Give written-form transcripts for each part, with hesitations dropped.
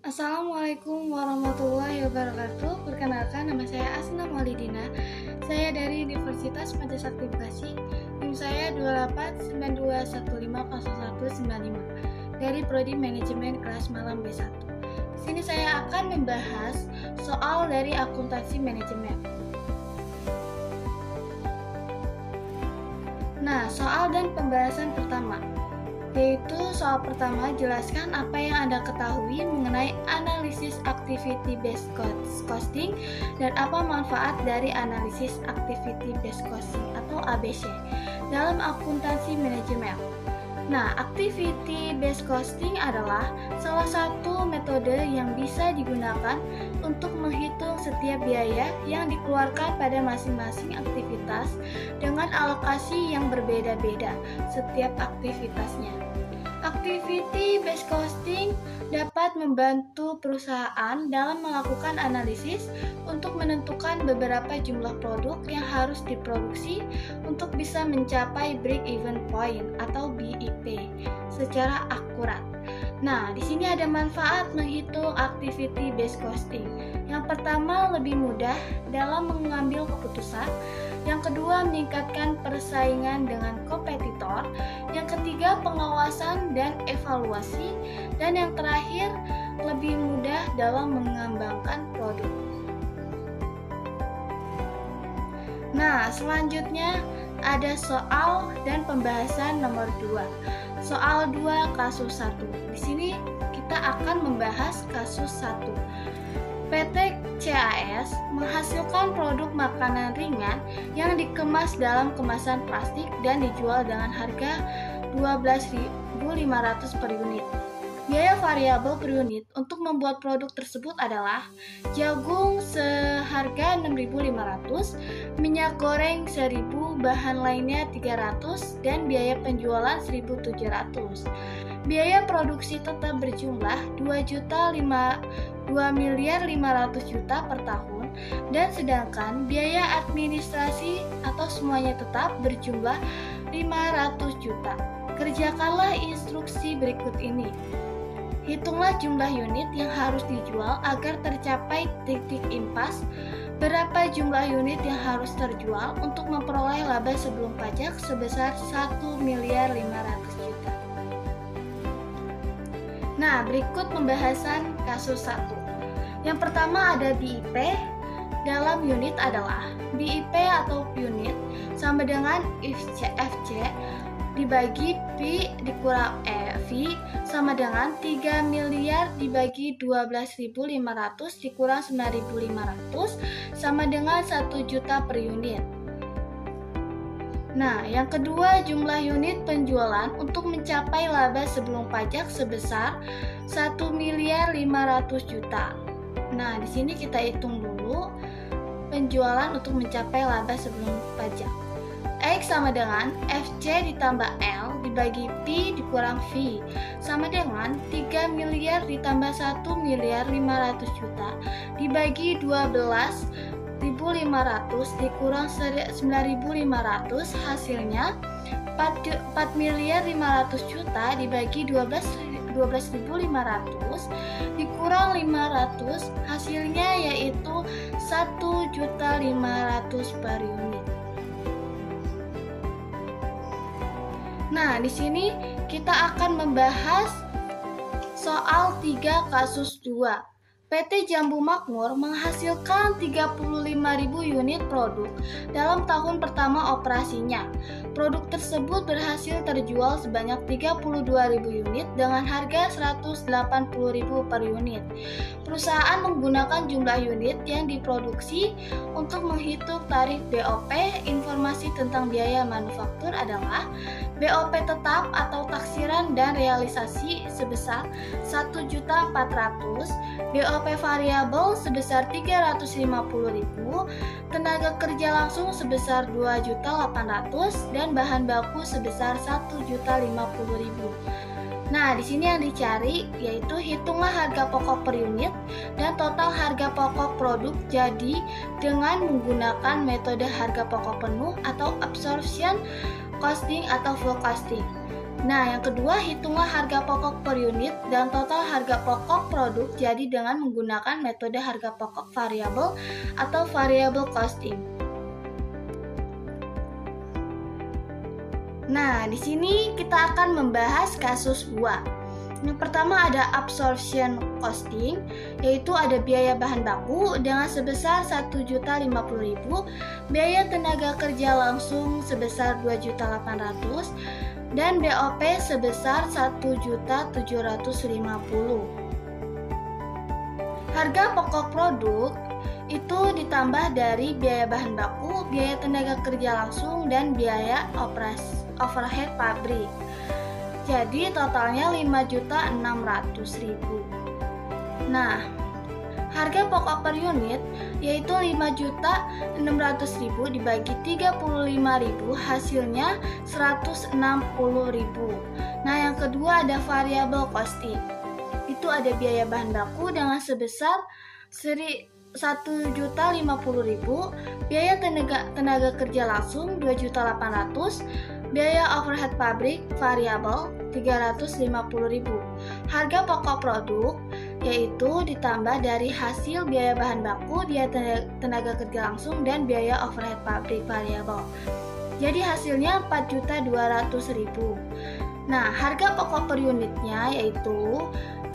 Assalamualaikum warahmatullahi wabarakatuh. Perkenalkan, nama saya Asna Maulidina. Saya dari Universitas Majesakti Bekasi. NIM saya 2892150195 dari Prodi Manajemen kelas malam B1. Di sini saya akan membahas soal dari akuntansi manajemen. Nah, soal dan pembahasan pertama, yaitu soal pertama, jelaskan apa yang Anda ketahui mengenai analisis activity based costing dan apa manfaat dari analisis activity based costing atau ABC dalam akuntansi manajemen. Nah, activity based costing adalah salah satu metode yang bisa digunakan untuk menghitung setiap biaya yang dikeluarkan pada masing-masing aktivitas dengan alokasi yang berbeda-beda setiap aktivitasnya. Activity based costing dapat membantu perusahaan dalam melakukan analisis untuk menentukan beberapa jumlah produk yang harus diproduksi untuk bisa mencapai break-even point atau BIP secara akurat. Nah, di sini ada manfaat menghitung activity based costing. Yang pertama, lebih mudah dalam mengambil keputusan. Yang kedua, meningkatkan persaingan dengan kompetitor. Yang ketiga, pengawasan dan evaluasi. Dan yang terakhir, lebih mudah dalam mengembangkan produk. Nah, selanjutnya ada soal dan pembahasan nomor 2. Soal 2 kasus 1. Di sini kita akan membahas kasus 1. PT CAS menghasilkan produk makanan ringan yang dikemas dalam kemasan plastik dan dijual dengan harga 12.500 per unit. Biaya variabel per unit untuk membuat produk tersebut adalah jagung seharga 6.500, minyak goreng 1.000, bahan lainnya 300, dan biaya penjualan 1.700. Biaya produksi tetap berjumlah 2.500.000.000 per tahun, dan sedangkan biaya administrasi atau semuanya tetap berjumlah 500 juta. Kerjakanlah instruksi berikut ini. Hitunglah jumlah unit yang harus dijual agar tercapai titik impas. Berapa jumlah unit yang harus terjual untuk memperoleh laba sebelum pajak sebesar 1.500.000.000. Nah, berikut pembahasan kasus 1. Yang pertama ada BIP. Dalam unit adalah BIP atau unit sama dengan FC dibagi P dikurang V sama dengan 3 miliar dibagi 12.500 dikurang 9.500 sama dengan 1 juta per unit. Nah, yang kedua, jumlah unit penjualan untuk mencapai laba sebelum pajak sebesar 1.500.000.000. Nah, di sini kita hitung dulu penjualan untuk mencapai laba sebelum pajak. X sama dengan FC ditambah L dibagi P dikurang V sama dengan 3 miliar ditambah 1.500.000.000 dibagi 12.500 dikurang 9.500, hasilnya 4.500.000.000 dibagi 12.500 dikurang 500, hasilnya yaitu 1.500.000 per unit. Nah, di sini kita akan membahas soal 3 kasus 2. PT Jambu Makmur menghasilkan 35.000 unit produk dalam tahun pertama operasinya. Produk tersebut berhasil terjual sebanyak 32.000 unit dengan harga 180.000 per unit. Perusahaan menggunakan jumlah unit yang diproduksi untuk menghitung tarif BOP. Informasi tentang biaya manufaktur adalah BOP tetap atau taksiran dan realisasi sebesar 1.400.000, BOP variabel sebesar 350.000, tenaga kerja langsung sebesar 2.800.000 dan bahan baku sebesar 1.050.000. Nah, di sini yang dicari yaitu hitunglah harga pokok per unit dan total harga pokok produk jadi dengan menggunakan metode harga pokok penuh atau absorption costing atau full costing. Nah, yang kedua, hitunglah harga pokok per unit dan total harga pokok produk jadi dengan menggunakan metode harga pokok variabel atau variable costing. Nah, di sini kita akan membahas kasus 2. Yang pertama ada absorption costing, yaitu ada biaya bahan baku dengan sebesar 1.050.000, biaya tenaga kerja langsung sebesar 2.800.000, dan BOP sebesar 1.750.000. Harga pokok produk itu ditambah dari biaya bahan baku, biaya tenaga kerja langsung, dan biaya overhead pabrik. Jadi totalnya 5.600.000. Nah, harga pokok per unit yaitu 5.600.000 dibagi 35.000, hasilnya 160.000. Nah, yang kedua ada variable costing. Itu ada biaya bahan baku dengan sebesar 1.050.000, biaya tenaga kerja langsung 2.800.000, biaya overhead pabrik variabel 350.000. Harga pokok produk yaitu ditambah dari hasil biaya bahan baku, biaya tenaga kerja langsung, dan biaya overhead pabrik variabel. Jadi hasilnya 4.200.000. Nah, harga pokok per unitnya yaitu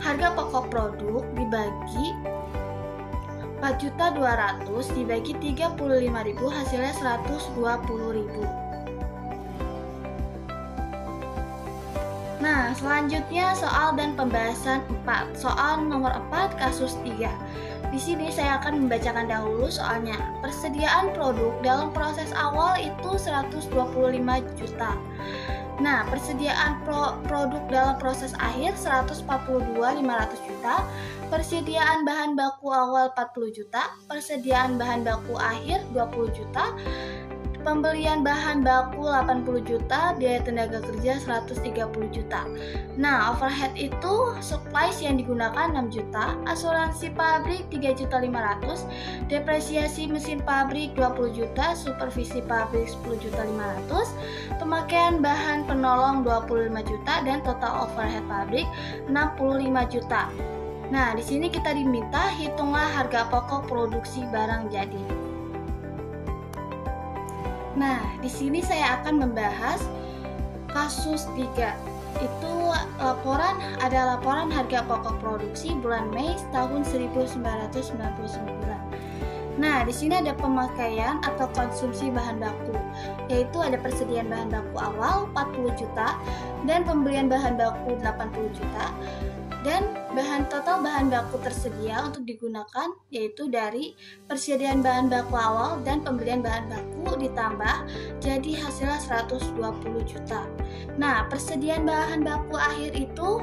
harga pokok produk dibagi 4.200.000 dibagi 35.000, hasilnya 120.000. Nah, selanjutnya soal dan pembahasan 4. Soal nomor 4 kasus 3. Di sini saya akan membacakan dahulu soalnya. Persediaan produk dalam proses awal itu 125 juta. Nah, persediaan produk dalam proses akhir 142.500 juta, persediaan bahan baku awal 40 juta, persediaan bahan baku akhir 20 juta, pembelian bahan baku 80 juta, biaya tenaga kerja 130 juta. Nah, overhead itu supplies yang digunakan 6 juta, asuransi pabrik 3.500.000, depresiasi mesin pabrik 20 juta, supervisi pabrik 10.500.000, pemakaian bahan penolong 25 juta, dan total overhead pabrik 65 juta. Nah, di sini kita diminta hitunglah harga pokok produksi barang jadi. Nah, di sini saya akan membahas kasus 3. Itu ada laporan harga pokok produksi bulan Mei tahun 1999. Nah, di sini ada pemakaian atau konsumsi bahan baku, yaitu ada persediaan bahan baku awal 40 juta dan pembelian bahan baku 80 juta. Dan total bahan baku tersedia untuk digunakan yaitu dari persediaan bahan baku awal dan pembelian bahan baku ditambah jadi hasilnya 120 juta. Nah, persediaan bahan baku akhir itu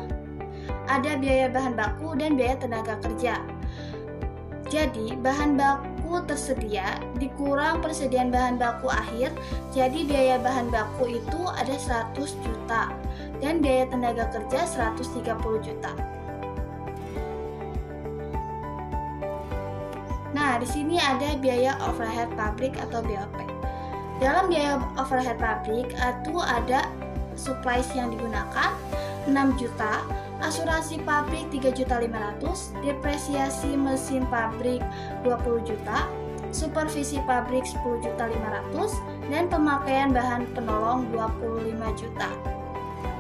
ada biaya bahan baku dan biaya tenaga kerja. Jadi bahan baku tersedia dikurang persediaan bahan baku akhir, jadi biaya bahan baku itu ada 100 juta dan biaya tenaga kerja 130 juta. Nah, di sini ada biaya overhead pabrik atau BOP. Dalam biaya overhead pabrik itu ada supplies yang digunakan 6 juta, asuransi pabrik 3.500.000, depresiasi mesin pabrik 20 juta, supervisi pabrik 10.500.000, dan pemakaian bahan penolong 25 juta.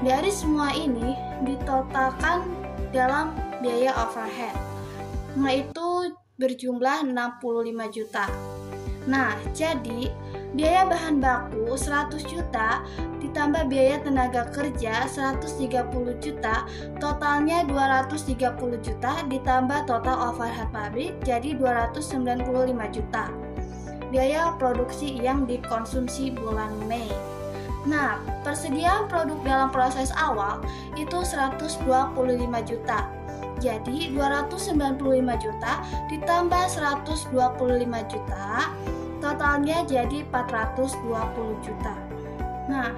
Dari semua ini ditotalkan dalam biaya overhead, yaitu berjumlah 65 juta. Nah, jadi biaya bahan baku 100 juta ditambah biaya tenaga kerja 130 juta, totalnya 230 juta ditambah total overhead pabrik jadi 295 juta. Biaya produksi yang dikonsumsi bulan Mei. Nah, persediaan produk dalam proses awal itu 125 juta. Jadi 295 juta ditambah 125 juta, totalnya jadi 420 juta. Nah,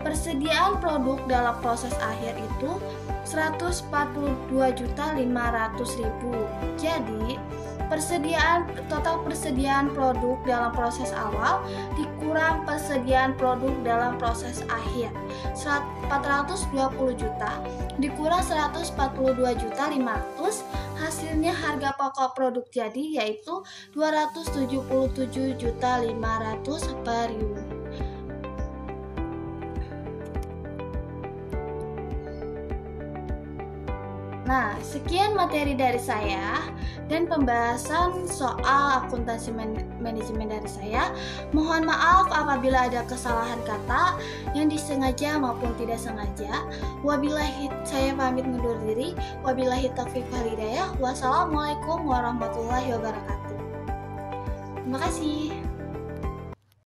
persediaan produk dalam proses akhir itu 142.500.000. Jadi, total persediaan produk dalam proses awal dikurang persediaan produk dalam proses akhir. 420 juta dikurang 142.500.000, hasilnya harga pokok produk jadi yaitu 277.500.000 per unit. Nah, sekian materi dari saya dan pembahasan soal akuntansi manajemen dari saya. Mohon maaf apabila ada kesalahan kata yang disengaja maupun tidak sengaja. Saya pamit undur diri. Wabillahi taufiq wal hidayah. Wassalamualaikum warahmatullahi wabarakatuh. Terima kasih.